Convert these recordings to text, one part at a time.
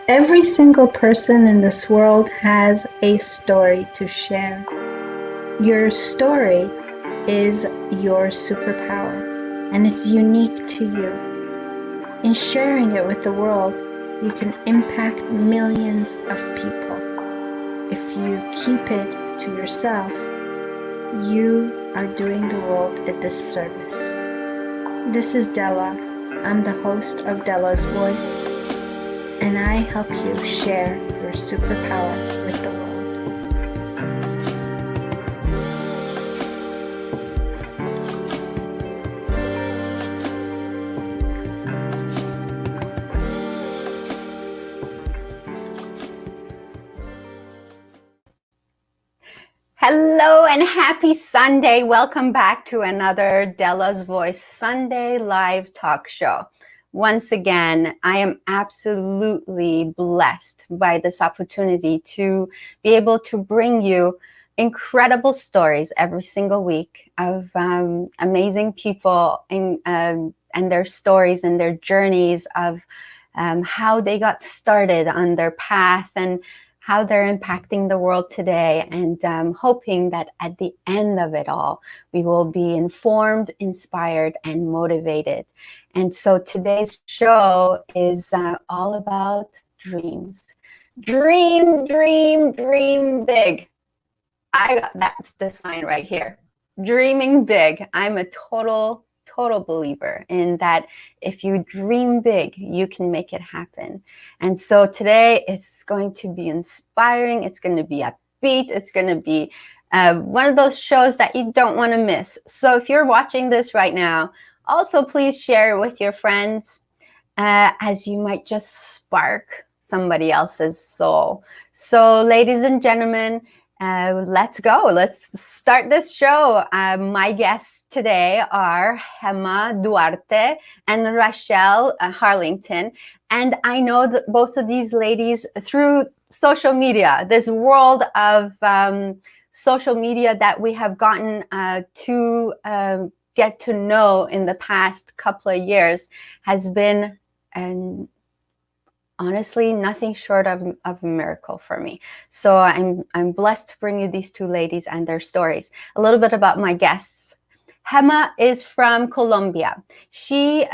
Every single person in this world has a story to share. Your story is your superpower, and it's unique to you. In sharing it with the world, you can impact millions of people. If you keep it to yourself, you are doing the world a disservice. This is Dela. I'm the host of Dela's Voice, and I help you share your superpower with the world. Hello and happy Sunday. Welcome back to another Dela's Voice Sunday live talk show. Once again, I am absolutely blessed by this opportunity to be able to bring you incredible stories every single week of amazing people and their stories and their journeys of how they got started on their path and how they're impacting the world today, and hoping that at the end of it all, we will be informed, inspired, and motivated. And so today's show is all about dreams. Dream, dream, dream big. That's the sign right here. Dreaming big. I'm a total believer in that. If you dream big, you can make it happen. And so today it's going to be inspiring. It's going to be upbeat. It's going to be one of those shows that you don't want to miss. So if you're watching this right now, also please share it with your friends, as you might just spark somebody else's soul. So ladies and gentlemen, let's go. Let's start this show. My guests today are Gemma, Duarte, and Raschell Harlingten. And I know that both of these ladies through social media, this world of social media that we have gotten to get to know in the past couple of years has been honestly nothing short of a miracle for me. So I'm blessed to bring you these two ladies and their stories. A little bit about my guests. Gemma is from Colombia. She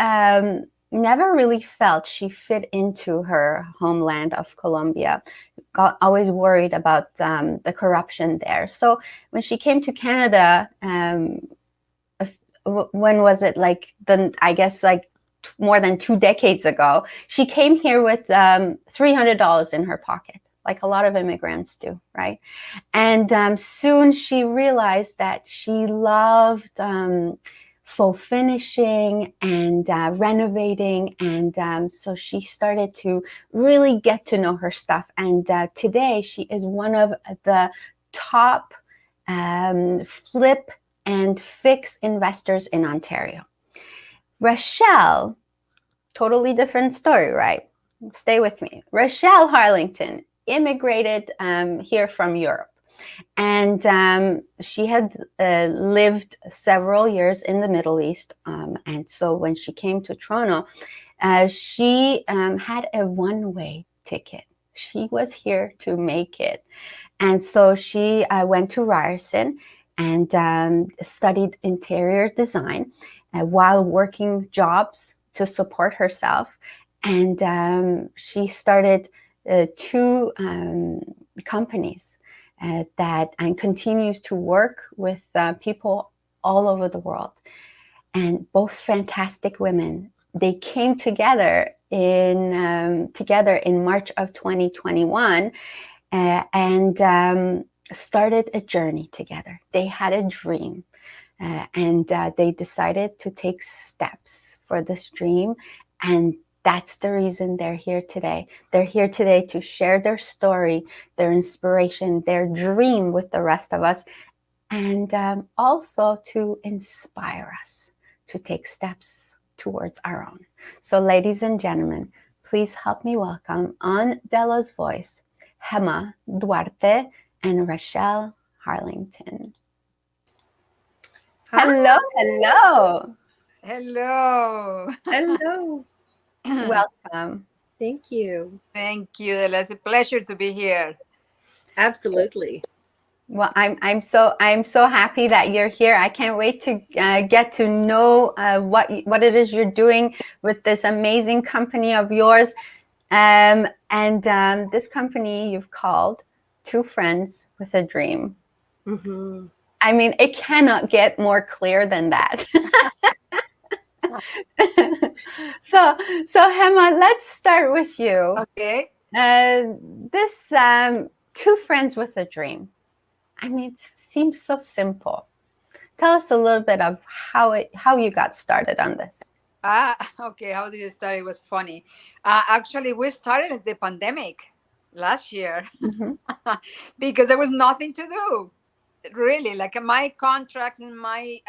never really felt she fit into her homeland of Colombia. Got always worried about the corruption there. So when she came to Canada, when was it? I guess more than 2 decades ago, she came here with $300 in her pocket, like a lot of immigrants do, right? And soon she realized that she loved faux finishing and renovating, and so she started to really get to know her stuff. And today she is one of the top flip and fix investors in Ontario. Raschell, totally different story, right? Stay with me. Raschell Harlingten immigrated here from Europe. And she had lived several years in the Middle East. And so when she came to Toronto, she had a one-way ticket. She was here to make it. And so she went to Ryerson and studied interior design while working jobs to support herself. And she started 2 companies and continues to work with people all over the world. And both fantastic women. They came together in March of 2021 and started a journey together. They had a dream. And they decided to take steps for this dream. And that's the reason they're here today. They're here today to share their story, their inspiration, their dream with the rest of us, and also to inspire us to take steps towards our own. So ladies and gentlemen, please help me welcome on Dela's Voice, Gemma, Duarte, and Raschell Harlingten. Hello, hello. Hello. Hello. Welcome. Thank you. Thank you, Dela. It's a pleasure to be here. Absolutely. Well, I'm so happy that you're here. I can't wait to get to know what it is you're doing with this amazing company of yours, and this company you've called Two Friends with a Dream. Mm-hmm. I mean, it cannot get more clear than that. so Gemma, let's start with you. Okay. This Two Friends with a Dream. I mean, it seems so simple. Tell us a little bit of how you got started on this. Okay. How did it start? It was funny. Actually, we started at the pandemic last year Mm-hmm. because there was nothing to do. Really, like my contracts and my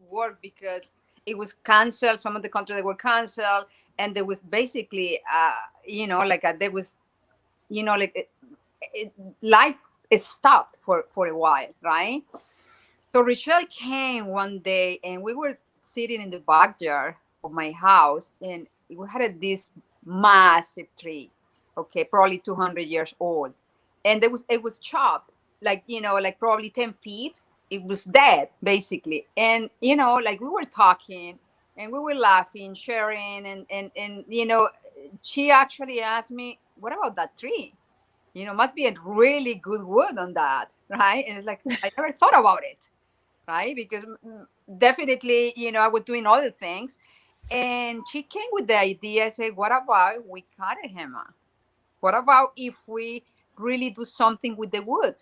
work, because it was canceled. Some of the contracts were canceled, and there was basically, there was, life is stopped for a while, right? So Raschell came one day, and we were sitting in the backyard of my house, and we had this massive tree, okay, probably 200 years old, and it was chopped, like like probably 10 feet. It was dead basically, and like we were talking, and we were laughing, sharing, and she actually asked me, "What about that tree? Must be a really good wood on that, right?" And it's like I never thought about it, right? Because definitely, I was doing other things. And she came with the idea, I said, what about we cut it, Gemma? What about if we really do something with the wood?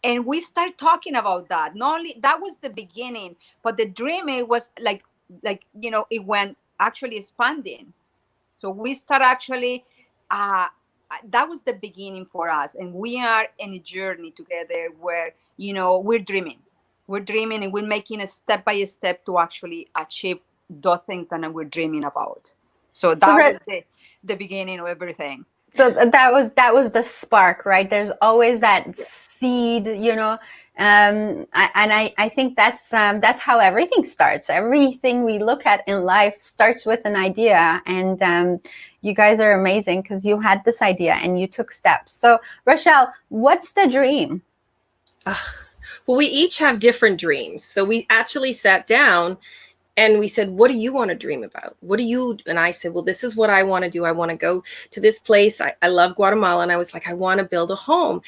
And we start talking about that. Not only that was the beginning, but the dream, it was it went actually expanding. So we start actually, that was the beginning for us. And we are in a journey together where, we're dreaming. We're dreaming, and we're making a step by step to actually achieve the things that we're dreaming about. So that was the beginning of everything. So that was the spark, right? There's always that seed, I think that's how everything starts. Everything we look at in life starts with an idea, and you guys are amazing because you had this idea and you took steps. So Raschell, what's the dream? Well, we each have different dreams. So we actually sat down and we said, what do you want to dream about? What do you? And I said, well, this is what I want to do. I want to go to this place. I love Guatemala. And I was like, I want to build a home.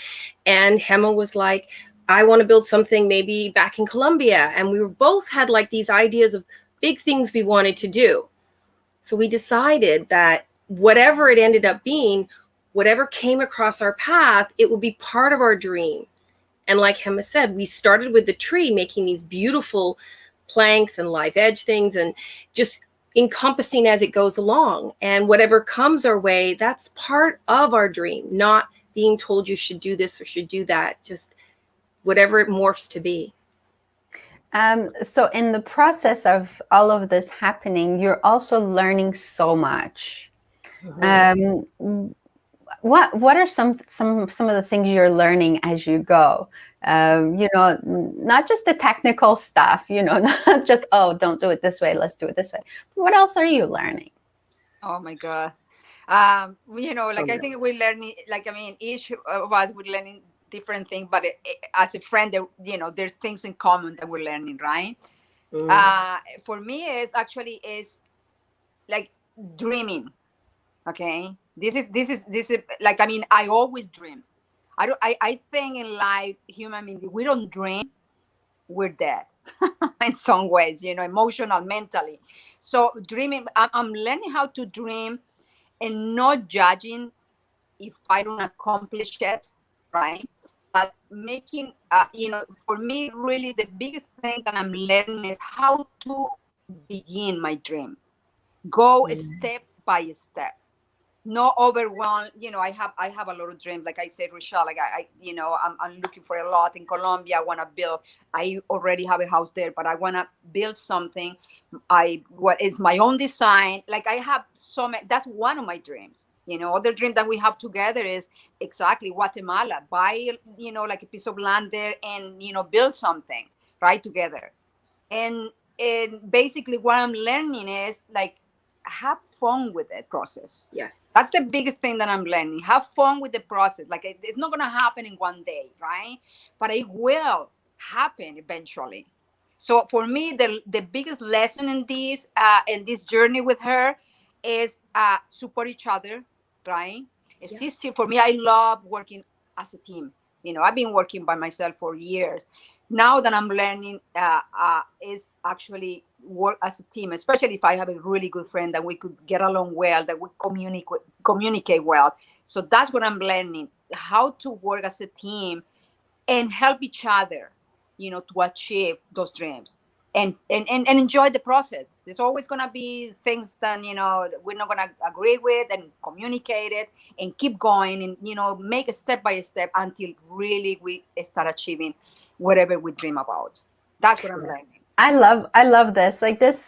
And Gemma was like, I want to build something maybe back in Colombia. And we were both had like these ideas of big things we wanted to do. So we decided that whatever it ended up being, whatever came across our path, it would be part of our dream. And like Gemma said, we started with the tree, making these beautiful planks and live edge things, and just encompassing as it goes along. And whatever comes our way, that's part of our dream, not being told you should do this or should do that, just whatever it morphs to be. So in the process of all of this happening, you're also learning so much. Mm-hmm. What are some of the things you're learning as you go? Not just the technical stuff, not just, oh, don't do it this way, let's do it this way. What else are you learning? Oh my God. I think we're learning, each of us, we're learning different things, but as a friend, there's things in common that we're learning, right? For me, is like dreaming. Okay. This is like, I always dream. I think in life, human beings, we don't dream, we're dead in some ways, emotional, mentally. So dreaming, I'm learning how to dream and not judging if I don't accomplish it, right? But making, for me, really the biggest thing that I'm learning is how to begin my dream. Go step by step. No overwhelmed. I have a lot of dreams. Like I said, Raschell, like I'm looking for a lot in Colombia. I want to build. I already have a house there, but I want to build something. What is my own design? Like I have so many. That's one of my dreams. Other dream that we have together is exactly Guatemala. Buy, like a piece of land there and build something right together. And basically what I'm learning is like have fun with the process. Yes. That's the biggest thing that I'm learning. Have fun with the process. Like it's not gonna happen in one day, right? But it will happen eventually. So for me, the biggest lesson in this journey with her is support each other, right? It's easy for me. I love working as a team. I've been working by myself for years. Now that I'm learning is actually work as a team, especially if I have a really good friend that we could get along well, that we communicate well. So that's what I'm learning, how to work as a team and help each other, to achieve those dreams and enjoy the process. There's always going to be things that, we're not going to agree with, and communicate it and keep going and, make it step by step until really we start achieving whatever we dream about. That's what I'm learning. I love this. Like this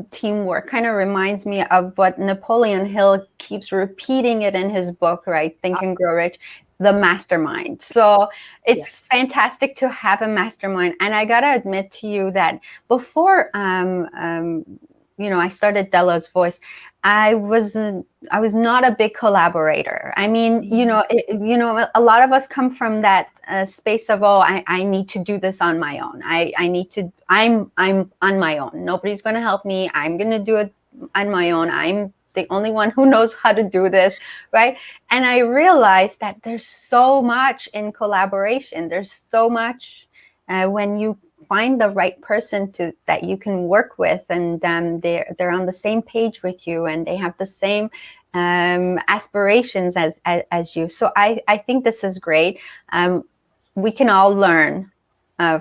teamwork kind of reminds me of what Napoleon Hill keeps repeating it in his book, right? Think and Grow Rich, the mastermind. So it's fantastic to have a mastermind. And I gotta admit to you that before I started Dela's Voice, I was not a big collaborator. I mean, a lot of us come from that space of, I need to do this on my own. I'm on my own. Nobody's going to help me. I'm going to do it on my own. I'm the only one who knows how to do this, right? And I realized that there's so much in collaboration. There's so much when you find the right person that you can work with, and they're on the same page with you, and they have the same aspirations as you. So I think this is great. We can all learn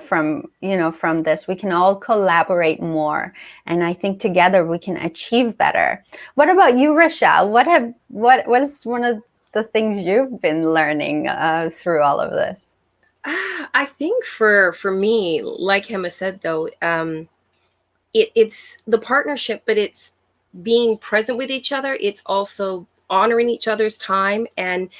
from this. We can all collaborate more, and I think together we can achieve better. What about you, Raschell? What is one of the things you've been learning through all of this? I think for me, like Gemma said, though, it's the partnership, but it's being present with each other. It's also honoring each other's time. And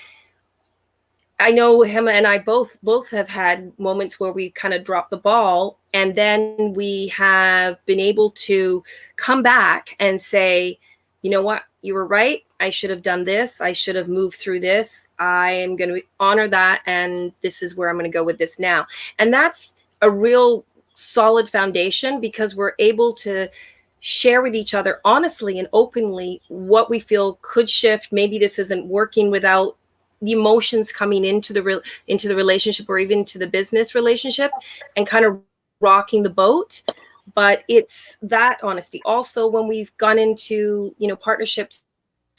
I know Gemma and I both have had moments where we kind of dropped the ball, and then we have been able to come back and say, you know what, you were right. I should have done this. I should have moved through this. I am going to honor that. And this is where I'm going to go with this now. And that's a real solid foundation, because we're able to share with each other honestly and openly what we feel could shift. Maybe this isn't working, without the emotions coming into the relationship, or even to the business relationship, and kind of rocking the boat. But it's that honesty. Also, when we've gone into, partnerships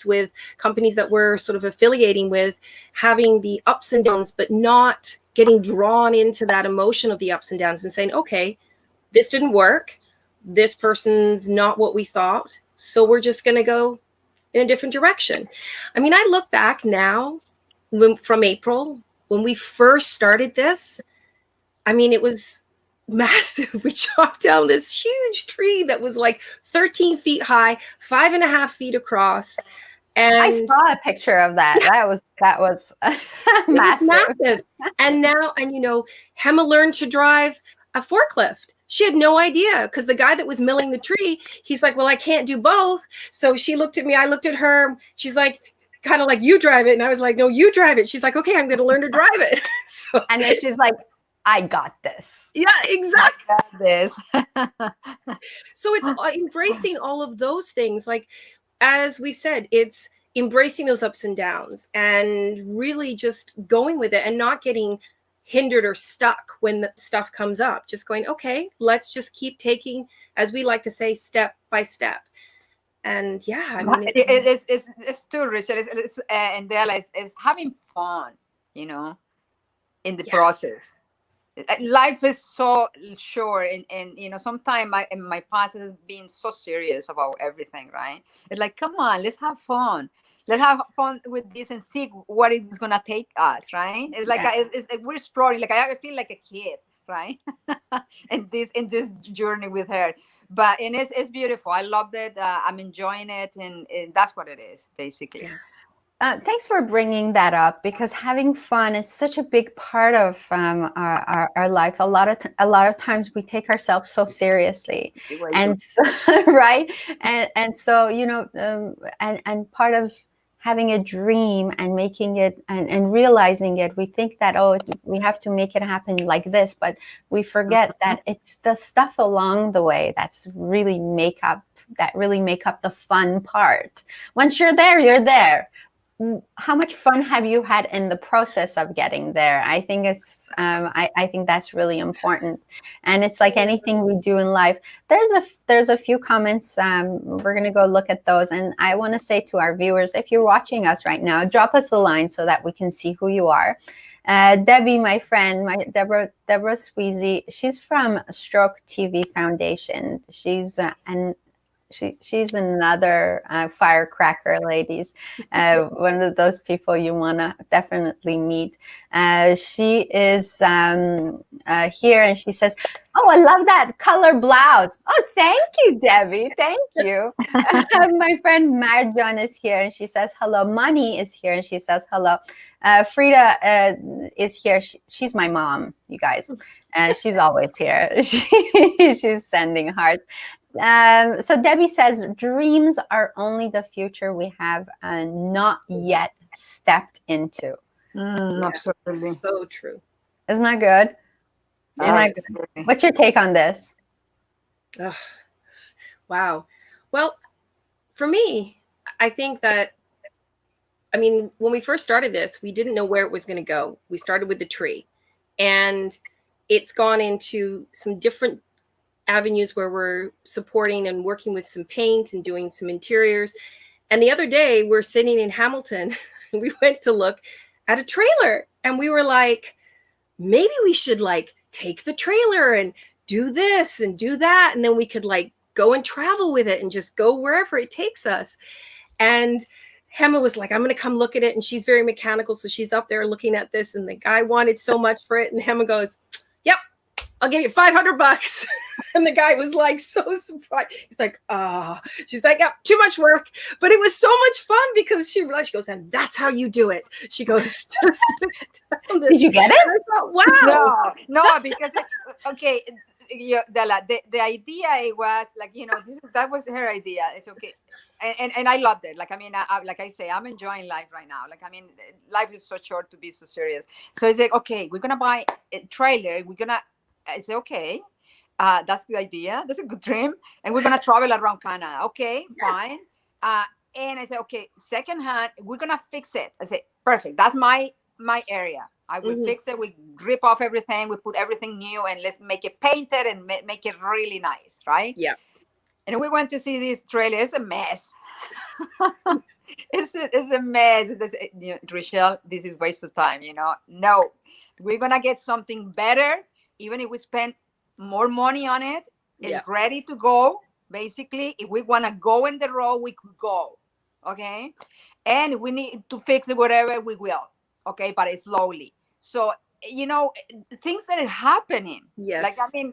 with companies that we're sort of affiliating with, having the ups and downs, but not getting drawn into that emotion of the ups and downs, and saying, okay, this didn't work. This person's not what we thought. So we're just going to go in a different direction. I mean, I look back now from April, when we first started this, I mean, it was massive. We chopped down this huge tree that was like 13 feet high, 5.5 feet across. And I saw a picture of that. That was massive. And now, Gemma learned to drive a forklift. She had no idea, because the guy that was milling the tree, he's like, well, I can't do both. So she looked at me, I looked at her. She's like, kind of like, you drive it. And I was like, no, you drive it. She's like, okay, I'm going to learn to drive it. And then she's like, I got this. Yeah, exactly. I got this. So it's embracing all of those things. Like, as we've said, it's embracing those ups and downs, and really just going with it, and not getting hindered or stuck when the stuff comes up. Just going, okay, let's just keep taking, as we like to say, step by step. And yeah, I mean, it's too rich. And Dela is having fun, in the process. Life is so short, and sometimes in my past has been so serious about everything, right? It's like, come on, let's have fun. Let's have fun with this and see what it's gonna take us, right? It's like we're exploring. Like I feel like a kid, right? in this journey with her. But it's beautiful. I loved it. I'm enjoying it, and that's what it is, basically. Thanks for bringing that up, because having fun is such a big part of our life. A lot of times we take ourselves so seriously, and so, right, and so and part of having a dream and making it and realizing it, we think that, oh, we have to make it happen like this, but we forget that it's the stuff along the way that's really make up the fun part. Once you're there, you're there. How much fun have you had in the process of getting there? I think it's I think that's really important, and it's like anything we do in life. There's a few comments. We're gonna go look at those, and I want to say to our viewers, if you're watching us right now, drop us a line so that we can see who you are. Debbie, my friend, Deborah Sweezy, she's from Stroke TV Foundation. She's She's another firecracker, ladies. One of those people you want to definitely meet. She is here, and she says, "Oh, I love that color blouse." Oh, thank you, Debbie. Thank you. My friend Marjon is here, and she says hello. Money is here, and she says hello. Frida is here. She's my mom, you guys. She's always here. She's sending hearts. So Debbie says, dreams are only the future we have not yet stepped into. Absolutely. So true. Isn't that good? Isn't that good? What's your take on this? Wow. Well, for me, I think that, I mean, when we first started this, we didn't know where it was going to go. We started with the tree, and it's gone into some different avenues where we're supporting and working with some paint and doing some interiors. And the other day we're sitting in Hamilton and we went to look at a trailer, and we were like, maybe we should like take the trailer and do this and do that, and then we could like go and travel with it and just go wherever it takes us. And Gemma was like, I'm going to come look at it. And she's very mechanical, so she's up there looking at this, and the guy wanted so much for it, and Gemma goes, yep, I'll give you $500. And the guy was like so surprised. He's like, she's like, yeah, too much work. But it was so much fun because she realized, she goes, and that's how you do it. She goes, just did you get it? I thought, wow. No, because, okay, Dela, the idea, it was like, that was her idea. It's okay. And I loved it. Like, I mean, like I say, I'm enjoying life right now. Like, I mean, life is so short to be so serious. So it's like, okay, we're going to buy a trailer. I say, okay. That's the idea. That's a good dream. And we're going to travel around Canada. Okay, fine. And I said, okay, secondhand, we're going to fix it. I said, perfect. That's my area. I will fix it. We rip off everything. We put everything new, and let's make it painted and make it really nice, right? Yeah. And we went to see this trailer. It's a mess. It's a mess. Raschell, this is waste of time, No, we're going to get something better. Even if we spend more money on it, it's ready to go. Basically, if we want to go in the road, we could go. Okay. And we need to fix it, whatever we will. Okay. But it's slowly. So, things that are happening. Yes. Like, I mean,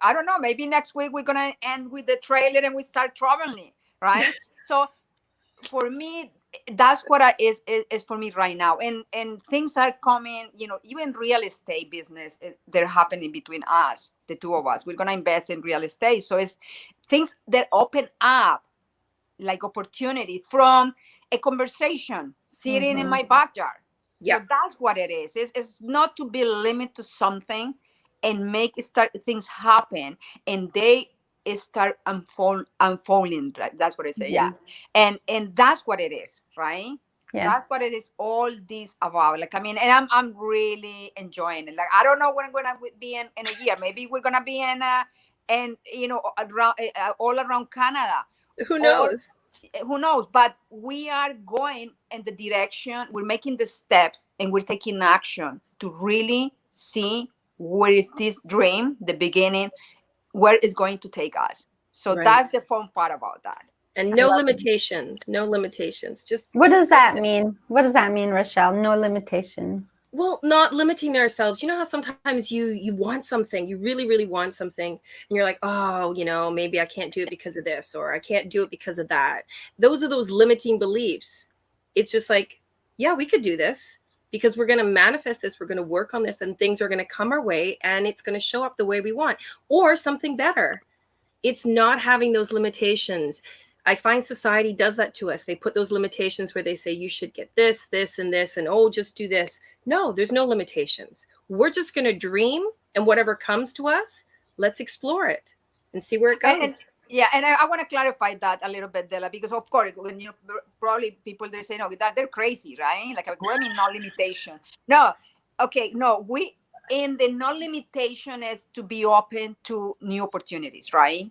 I don't know, maybe next week we're going to end with the trailer and we start traveling. Right. So for me, that's what is for me right now. And things are coming, even real estate business, they're happening between us, the two of us. We're going to invest in real estate. So it's things that open up like opportunity from a conversation sitting in my backyard. Yeah. So that's what it is. It's not to be limited to something and start things happen, and they start unfolding. Right? That's what I say. Yeah. And that's what it is, right? Yeah. That's what it is all this about. Like, I mean, and I'm really enjoying it. Like, I don't know when I'm gonna be in a year. Maybe we're gonna be around all around Canada. Who knows? Who knows? But we are going in the direction. We're making the steps, and we're taking action to really see where is this dream, the beginning, where it's going to take us. So that's the fun part about that. And no limitations. No limitations. Just what does that mean? What does that mean, Raschell? No limitation. Well, not limiting ourselves. You know how sometimes you want something, you really, really want something, and you're like, oh, maybe I can't do it because of this, or I can't do it because of that. Those are those limiting beliefs. it's just like, yeah, we could do this because we're going to manifest this. We're going to work on this and things are going to come our way and it's going to show up the way we want, or something better. It's not having those limitations. I find society does that to us. They put those limitations where they say you should get this, this, and this, and oh, just do this. No, there's no limitations. We're just going to dream, and whatever comes to us, let's explore it and see where it goes. And I want to clarify that a little bit, Dela, because of course, when you probably people they're saying, "Oh, that they're crazy," right? Like, what I mean, no limitation. No, okay, no, we in the no limitation is to be open to new opportunities, right?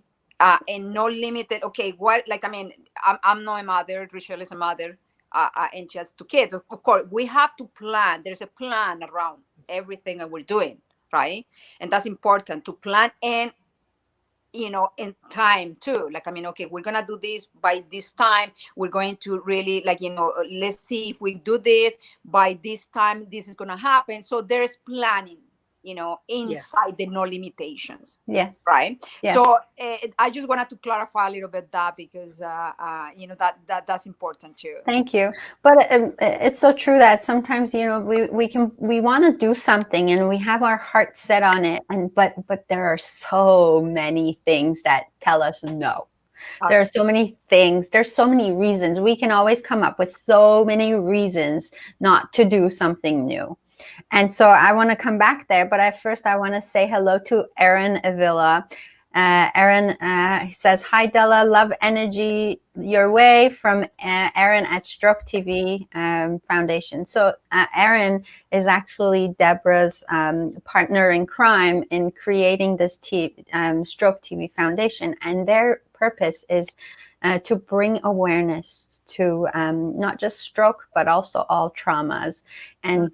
And no limited. Okay, what? Like, I mean, I'm not a mother. Raschell is a mother, and she has 2 kids. Of course, we have to plan. There's a plan around everything that we're doing, right? And that's important to plan and, you know, in time too. Like, I mean, okay, we're gonna do this by this time. We're going to really, like, you know, let's see if we do this by this time, this is gonna happen. So there's planning, you know, inside the no limitations. Yes. Right. Yes. So I just wanted to clarify a little bit that, because you know, that's important too. Thank you. But it's so true that sometimes, you know, we want to do something and we have our heart set on it, and but there are so many things that tell us no. There are so many things. There's so many reasons. We can always come up with so many reasons not to do something new. And so I want to come back there, but first I want to say hello to Aaron Avila. Aaron says, "Hi Dela, love energy your way," from Aaron at Stroke TV Foundation. So Aaron is actually Deborah's partner in crime in creating this Stroke TV Foundation, and their purpose is to bring awareness to not just stroke, but also all traumas, and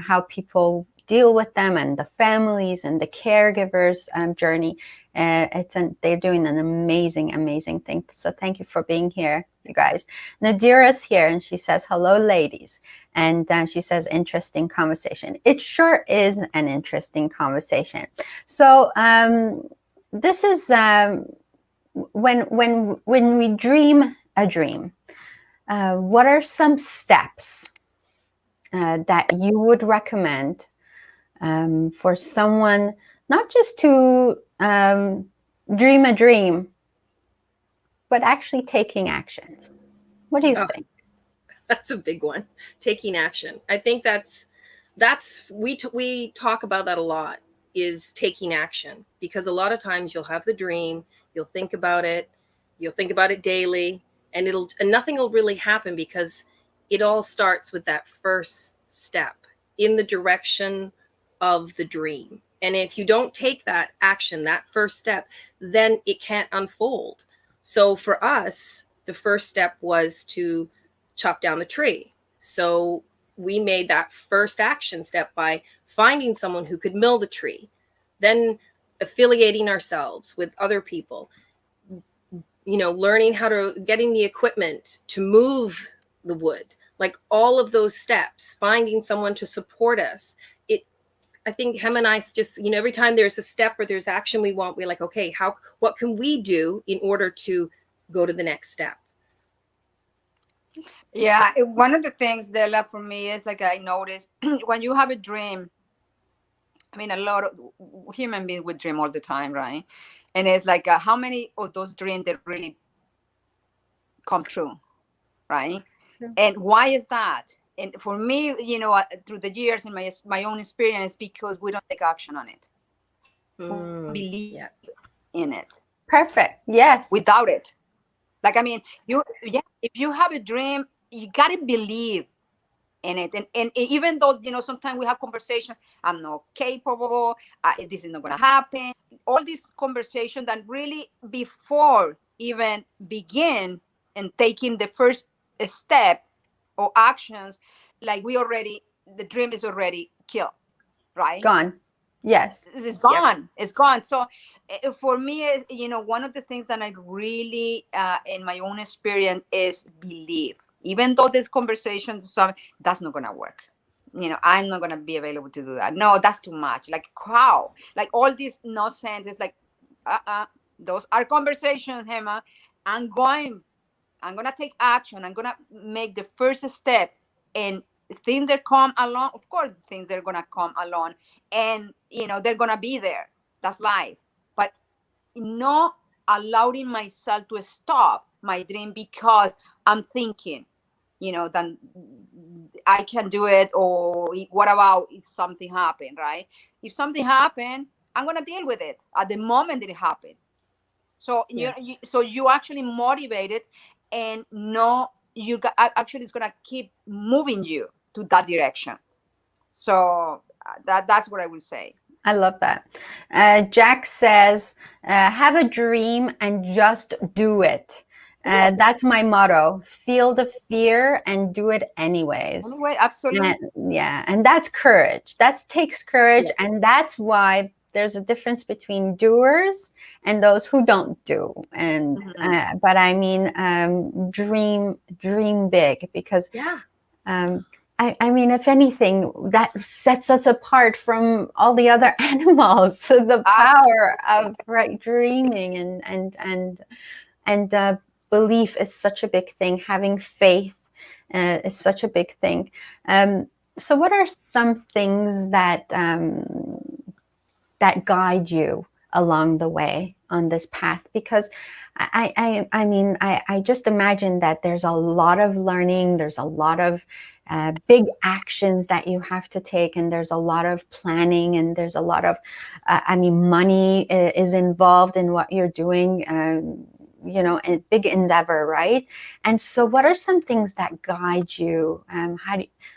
how people deal with them, and the families and the caregivers journey. They're doing an amazing thing. So thank you for being here, you guys. Nadira's here, and she says, "Hello, ladies." And she says, "Interesting conversation." It sure is an interesting conversation. So this is when we dream a dream, what are some steps that you would recommend for someone not just to dream a dream, but actually taking actions? What do you think? That's a big one. Taking action. I think that's we talk about that a lot, is taking action, because a lot of times you'll have the dream, you'll think about it daily, and nothing will really happen, because it all starts with that first step in the direction of the dream. And if you don't take that action, that first step, then it can't unfold. So for us, the first step was to chop down the tree. So we made that first action step by finding someone who could mill the tree, then affiliating ourselves with other people, you know, learning getting the equipment to move the wood, like all of those steps, finding someone to support us. I think Gemma and I just, you know, every time there's a step or there's action we want, we're like, okay, what can we do in order to go to the next step? Yeah, one of the things, Dela, for me is, like, I noticed when you have a dream, I mean, a lot of human beings would dream all the time, right? And it's like, how many of those dreams that really come true, right? Yeah. And why is that? And for me, you know, through the years, in my own experience, because we don't take action on it. Believe in it. Perfect. Yes. Without it. Like, I mean, if you have a dream, you got to believe in it. And even though, you know, sometimes we have conversations, I'm not capable, this is not going to happen. All these conversations that really, before even begin and taking the first step or actions, like the dream is already killed, right? Gone. Yes. It's gone. Yep. It's gone. So for me, you know, one of the things that I really, in my own experience, is believe. Even though this conversation, that's not going to work. You know, I'm not going to be available to do that. No, that's too much. Like, how? Like, all this nonsense is like, those are conversations, Gemma. I'm going I'm gonna take action. I'm gonna make the first step, and things that come along. Of course, things that are gonna come along, and they're gonna be there. That's life. But not allowing myself to stop my dream because I'm thinking, then I can do it, or what about if something happened, right? If something happened, I'm gonna deal with it at the moment that it happened. So you actually motivated, and no, you got, actually it's gonna keep moving you to that direction. So that's what I would say. I love that. Jack says, have a dream and just do it. That's my motto. Feel the fear and do it anyways. Anyway, absolutely. And that's courage. That takes courage. Yeah. And that's why there's a difference between doers and those who don't do. And but I mean, dream big, because I mean, if anything, that sets us apart from all the other animals. The power of dreaming and belief is such a big thing. Having faith is such a big thing. So, what are some things that that guide you along the way on this path? Because I mean, I just imagine that there's a lot of learning. There's a lot of big actions that you have to take, and there's a lot of planning, and there's a lot of, I mean, money is involved in what you're doing, a big endeavor, right? And so what are some things that guide you?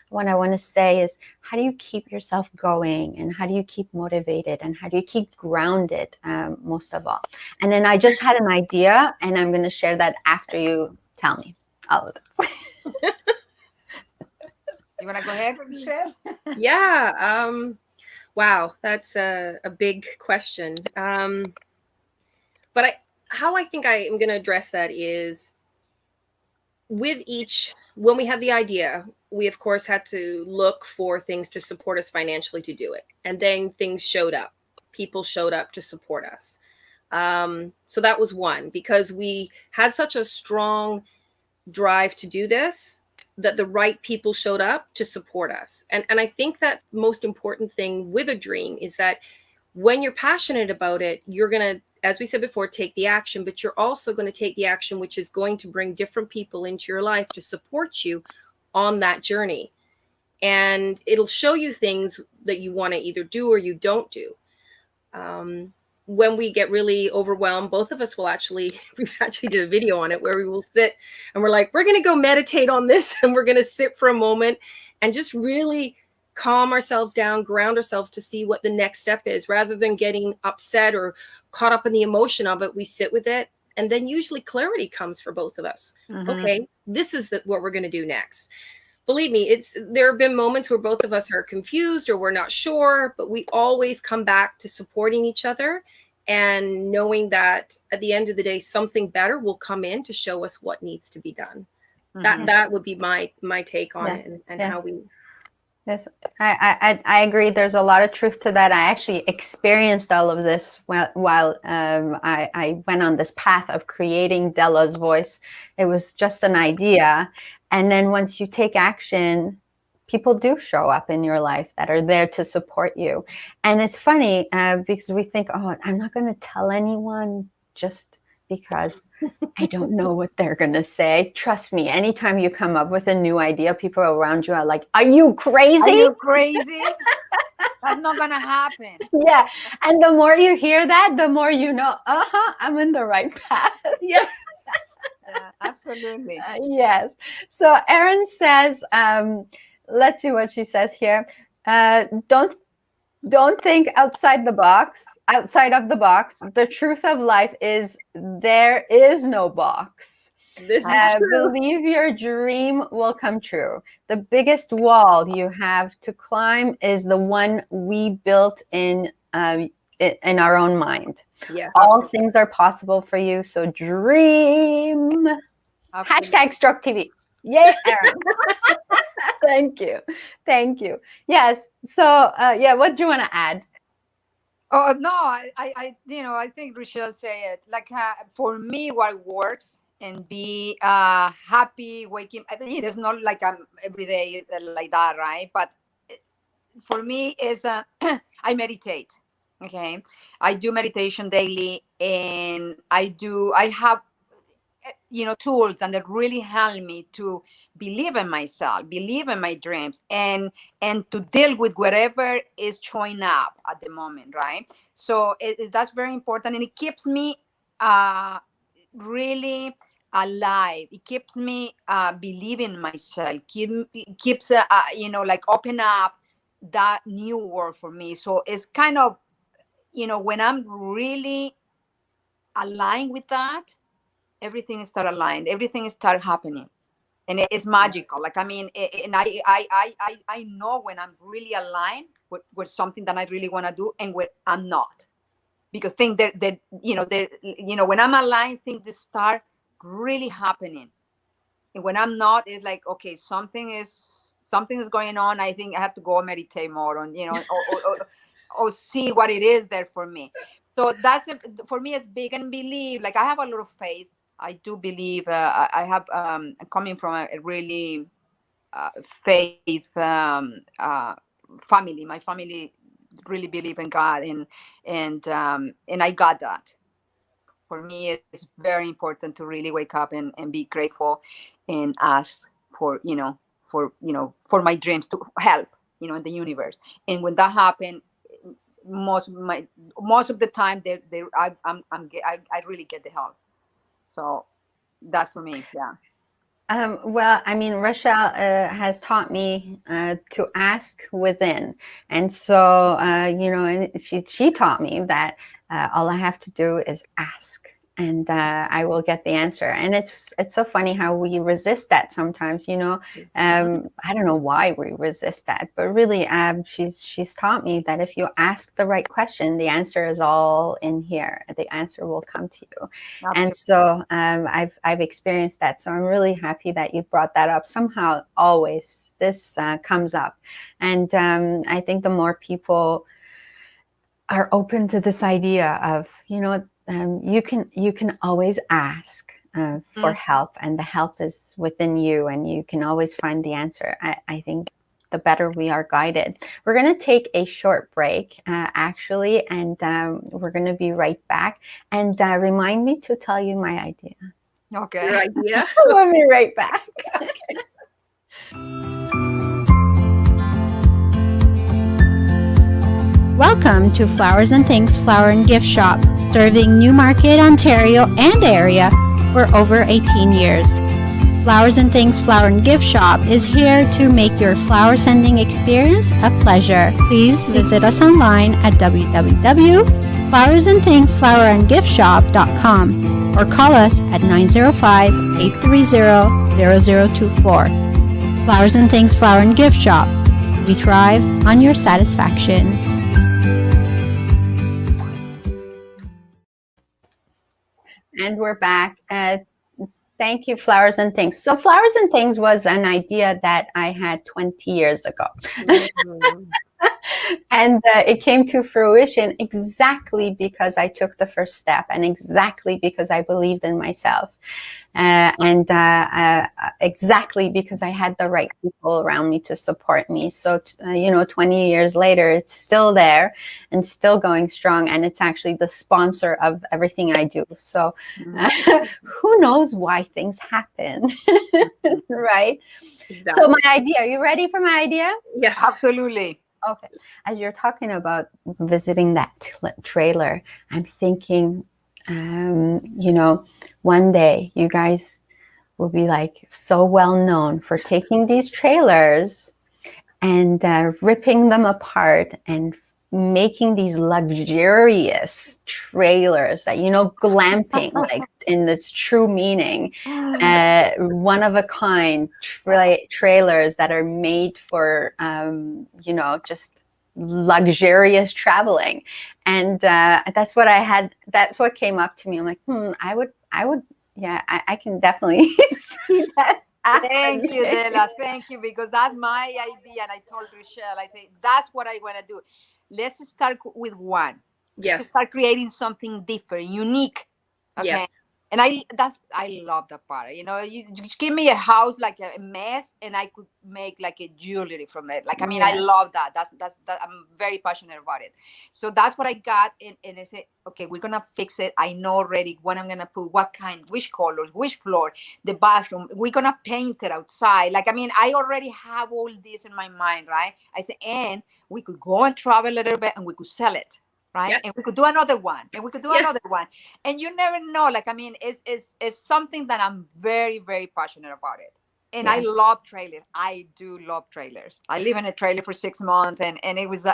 What I want to say is, how do you keep yourself going, and how do you keep motivated, and how do you keep grounded, most of all? And then I just had an idea, and I'm going to share that after you tell me all of this. You want to go ahead, Raschell? Yeah. Wow, that's a big question. But how I think I am going to address that is, with each, when we have the idea, we of course had to look for things to support us financially to do it. And then things showed up. People showed up to support us. So that was one, because we had such a strong drive to do this, that the right people showed up to support us. And I think that most important thing with a dream is that when you're passionate about it, you're going to, as we said before, take the action, but you're also going to take the action which is going to bring different people into your life to support you on that journey. And it'll show you things that you want to either do or you don't do. When we get really overwhelmed, both of us will we've actually did a video on it where we will sit and we're like, we're going to go meditate on this, and we're going to sit for a moment and just really calm ourselves down, ground ourselves to see what the next step is. Rather than getting upset or caught up in the emotion of it, we sit with it, and then usually clarity comes for both of us. Okay, this is what we're going to do next. Believe me, there have been moments where both of us are confused or we're not sure, but we always come back to supporting each other and knowing that at the end of the day, something better will come in to show us what needs to be done. That would be my take on it, and how we. Yes, I agree. There's a lot of truth to that. I actually experienced all of this while I went on this path of creating Dela's Voice. It was just an idea. And then once you take action, people do show up in your life that are there to support you. And it's funny because we think, oh, I'm not going to tell anyone just because I don't know what they're going to say. Trust me, anytime you come up with a new idea, people around you are like, are you crazy? Are you crazy? That's not going to happen. Yeah. And the more you hear that, the more you know, I'm in the right path. Yeah. Yeah, absolutely. Yes. So Erin says, let's see what she says here. Don't think outside of the box. The truth of life is there is no box. This is true. Believe your dream will come true. The biggest wall you have to climb is the one we built in our own mind. Yeah. All things are possible for you. So dream. Absolutely. #Stroke TV. Yay, Erin. Thank you. Yes. So, what do you want to add? Oh no, I think Raschell said it. Like for me, what works and be happy waking. I mean, it's not like I'm every day like that, right? But for me, is I meditate. Okay, I do meditation daily, and I have tools and that really help me to believe in myself, believe in my dreams, and to deal with whatever is showing up at the moment, right? So that's very important, and it keeps me really alive. It keeps me believing in myself. It keeps like open up that new world for me. So it's kind of when I'm really aligned with that, everything start aligned, everything start happening, and it's magical. Like, I mean, and I know when I'm really aligned with something that I really want to do, and when I'm not, because things that when I'm aligned, things just start really happening, and when I'm not, it's like, okay, something is going on. I think I have to go meditate more on, or see what it is there for me. So that's for me, it's big, and believe. Like, I have a lot of faith. I do believe. I have coming from a really faith family. My family really believe in God, and I got that. For me, it's very important to really wake up and be grateful and ask for for my dreams to help in the universe. And when that happens, most of the time I really get the help. So that's for me. Yeah. Well, I mean, Raschell has taught me to ask within, and so and she taught me that all I have to do is ask, and I will get the answer. And it's so funny how we resist that sometimes. I don't know why we resist that, but really, she's taught me that if you ask the right question, the answer is all in here. The answer will come to you. Absolutely. And so I've experienced that. So I'm really happy that you brought that up. Somehow, always this comes up, and I think the more people are open to this idea of you can always ask for help, and the help is within you, and you can always find the answer. I think the better we are guided. We're going to take a short break, actually, and we're going to be right back. And remind me to tell you my idea. Okay. Your idea? We'll be right back. Welcome to Flowers and Things Flower and Gift Shop, serving Newmarket, Ontario and area for over 18 years. Flowers and Things Flower and Gift Shop is here to make your flower sending experience a pleasure. Please visit us online at www.flowersandthingsflowerandgiftshop.com or call us at 905-830-0024. Flowers and Things Flower and Gift Shop. We thrive on your satisfaction. And we're back. Thank you, Flowers and Things. So Flowers and Things was an idea that I had 20 years ago. And it came to fruition exactly because I took the first step, and exactly because I believed in myself, and exactly because I had the right people around me to support me. So, 20 years later, it's still there and still going strong, and it's actually the sponsor of everything I do. So who knows why things happen, right? Exactly. So my idea, are you ready for my idea? Yeah, absolutely. Okay. As you're talking about visiting that trailer, I'm thinking, one day you guys will be like so well known for taking these trailers and ripping them apart and making these luxurious trailers that, glamping, like in its true meaning, one of a kind trailers that are made for, just luxurious traveling. And that's what I had. That's what came up to me. I'm like, I would, yeah, I can definitely see that. Thank you, Dela. Thank you, because that's my idea. And I told Raschell, I say, that's what I want to do. Let's start with one. Yes. Let's start creating something different, unique. Okay. Yes. And I love that part. You know, you just give me a house like a mess, and I could make like a jewelry from it. Like, I mean, I Yeah. love that. That I'm very passionate about it. So that's what I got, and I said, okay, we're gonna fix it. I know already what I'm gonna put, what kind, which colors, which floor, the bathroom. We're gonna paint it outside. Like, I mean, I already have all this in my mind, right? I said, and we could go and travel a little bit, and we could sell it. Right. Yeah. And we could do another one, and we could do Yeah. another one, and you never know. Like, I mean, it's something that I'm very, very passionate about it. And I Yeah. love trailers. I do love trailers. I live in a trailer for 6 months, and it was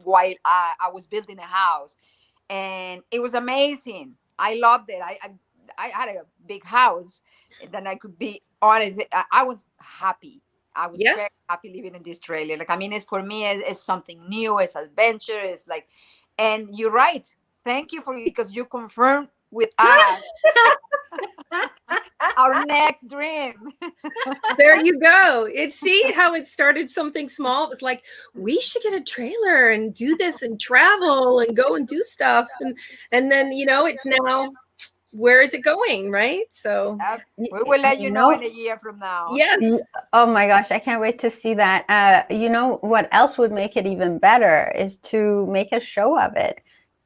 while I was building a house, and it was amazing. I loved it. I had a big house. Then I could be honest. I was happy. I was Yeah. very happy living in this trailer. Like, I mean, it's for me, it's something new. It's adventure. It's like, and you're right. Thank you because you confirmed with us our next dream. There you go. See how it started something small. It was like, we should get a trailer and do this and travel and go and do stuff. And then, it's now, where is it going? Right. So We will let you know in a year from now. yes. Oh my gosh, I can't wait to see that. You know what else would make it even better is to make a show of it.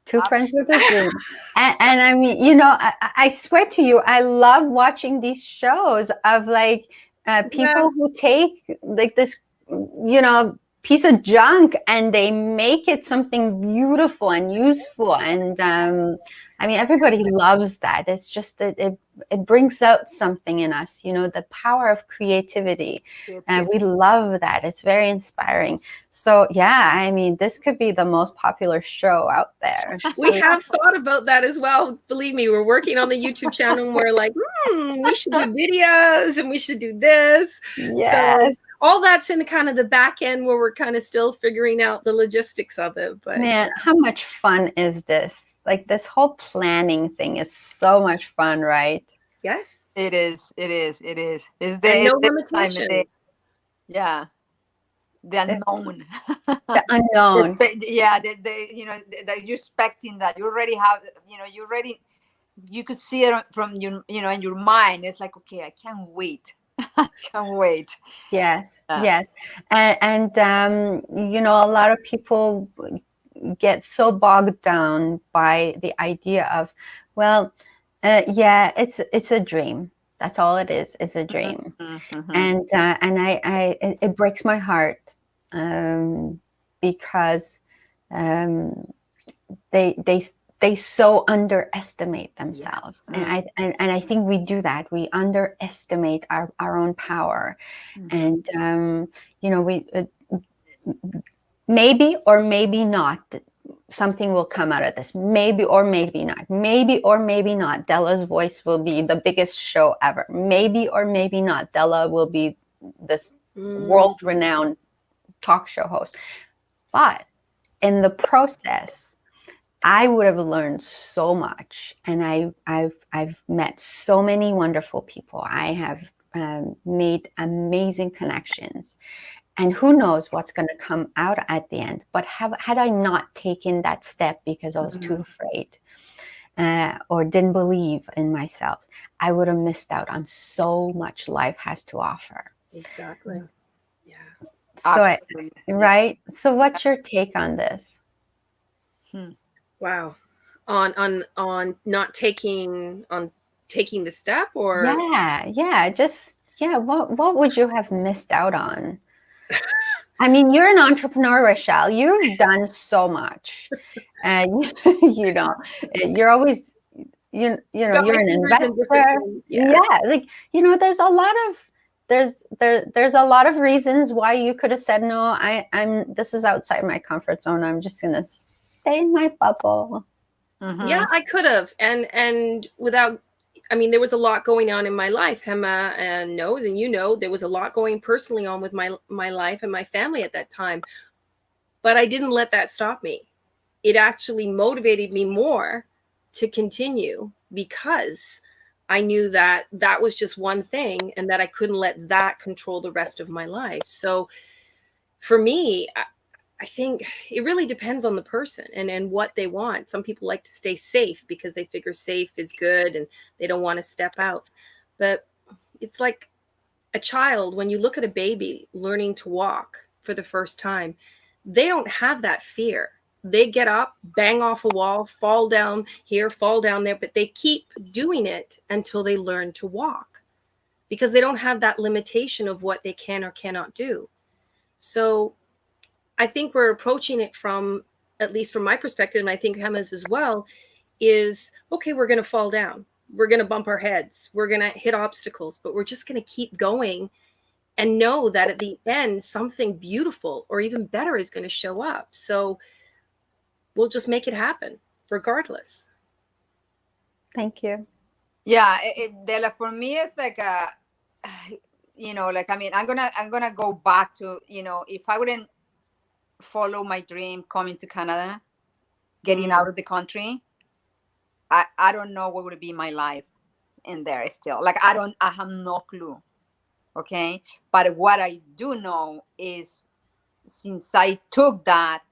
Two Friends with a Dream. And I mean, I swear to you, I love watching these shows of like people who take like this, piece of junk and they make it something beautiful and useful. And I mean, everybody loves that. It's just that it brings out something in us, the power of creativity. And we love that. It's very inspiring. So yeah, I mean, this could be the most popular show out there. We have thought about that as well. Believe me, we're working on the YouTube channel and we're like, we should do videos and we should do this. Yes. So all that's in kind of the back end where we're kind of still figuring out the logistics of it. But man, how much fun is this? Like, this whole planning thing is so much fun, right? yes, It is. It's no limitation. Yeah. The unknown. The unknown. Yeah. That you're expecting that you already have, you could see it from your, in your mind. It's like, okay, I can't wait. I can't wait. Yes. Yes. And a lot of people get so bogged down by the idea of, well, yeah, it's a dream. That's all it is. It's a dream. Mm-hmm. And it breaks my heart because they so underestimate themselves. Yes. And I think we do that. We underestimate our own power. Mm-hmm. And we maybe or maybe not something will come out of this. Maybe or maybe not. Maybe or maybe not Dela's Voice will be the biggest show ever. Maybe or maybe not Dela will be this world-renowned talk show host. But in the process, I would have learned so much, and I've met so many wonderful people. I have made amazing connections, and who knows what's going to come out at the end. But had I not taken that step because I was too afraid or didn't believe in myself, I would have missed out on so much life has to offer. Exactly. Yeah. So right. So what's your take on this? Wow. On not taking the step, or what would you have missed out on? I mean, you're an entrepreneur, Raschell. You've done so much. You're always you're an investor. Like, there's a lot of reasons why you could have said no. This is outside my comfort zone. I'm just gonna stay in my bubble. Mm-hmm. Yeah, I could have, and without, I mean, there was a lot going on in my life. Gemma knows, and there was a lot going personally on with my life and my family at that time. But I didn't let that stop me. It actually motivated me more to continue, because I knew that was just one thing, and that I couldn't let that control the rest of my life. So for me, I think it really depends on the person and what they want. Some people like to stay safe because they figure safe is good and they don't want to step out. But it's like a child, when you look at a baby learning to walk for the first time, they don't have that fear. They get up, bang off a wall, fall down here, fall down there, but they keep doing it until they learn to walk because they don't have that limitation of what they can or cannot do. So I think we're approaching it from, at least from my perspective, and I think Gemma's as well, is okay, we're going to fall down. We're going to bump our heads. We're going to hit obstacles, but we're just going to keep going and know that at the end, something beautiful or even better is going to show up. So we'll just make it happen regardless. Thank you. Yeah, Dela, for me, it's like like, I mean, I'm gonna go back to, if I wouldn't follow my dream coming to Canada, getting out of the country, I don't know what would be my life in there still. Like, I have no clue. Okay. But what I do know is, since I took that